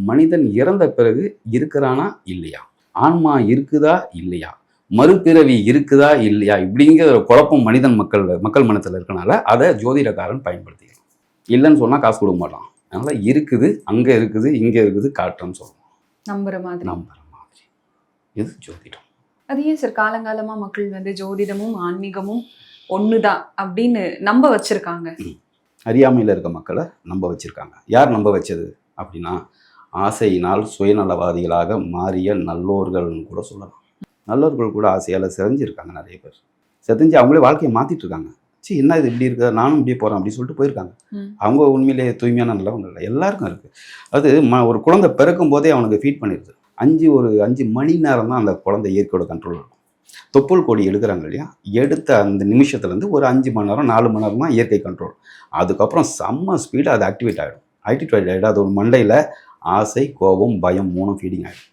மனிதன் இறந்த பிறகு இருக்கிறானா இல்லையா, ஆன்மா இருக்குதா இல்லையா, மறுபிறவி இருக்குதா இல்லையா, இப்படிங்கிற ஒரு குழப்பம் மக்கள் மனத்தில் இருக்கனால அதை ஜோதிடக்காரன் பயன்படுத்திக்கலாம். இல்லைன்னு சொன்னால் காசு கொடுக்க மாட்டான். அதனால இருக்குது, அங்கே இருக்குது, இங்கே இருக்குது, காட்டுறேன்னு சொல்லுவோம். நம்புற மாதிரி இது ஜோதிடம். அது ஏன் சார் காலங்காலமா மக்கள் ஜோதிடமும் ஆன்மீகமும் ஒண்ணுதான் அப்படின்னு நம்ப வச்சிருக்காங்க? அறியாமையில் இருக்க மக்களை நம்ப வச்சிருக்காங்க. யார் நம்ப வச்சது அப்படின்னா, ஆசையினால் சுயநலவாதிகளாக மாறிய நல்லோர்கள்னு கூட சொல்லலாம். நல்லோர்கள் கூட ஆசையால் செறிஞ்சிருக்காங்க. நிறைய பேர் செறிஞ்சு அவங்களே வாழ்க்கையை மாற்றிட்டு இருக்காங்க. சரி, என்ன இது இப்படி இருக்குது, நானும் இப்படி போகிறேன் அப்படின்னு சொல்லிட்டு போயிருக்காங்க. அவங்க உண்மையிலேயே தூய்மையான நல்லவங்க இல்லை, எல்லாருக்கும் இருக்குது. அது ஒரு குழந்தை பிறக்கும் போதே அவனுக்கு ஃபீட் பண்ணிடுது. 5 மணி நேரம் தான் அந்த குழந்தை இயற்கையோட கண்ட்ரோல் இருக்கும். தொப்புள் கொடி எடுக்கிறாங்க இல்லையா, எடுத்த அந்த நிமிஷத்துலேருந்து ஒரு 5 மணி நேரம் 4 மணி நேரம் தான் இயற்கை கண்ட்ரோல். அதுக்கப்புறம் செம்ம ஸ்பீடாக அது ஆக்டிவேட் ஆகிடும். அது ஒரு மண்டையில் ஆசை, கோபம், பயம் 3 ஃபீடிங் ஆகிடும்.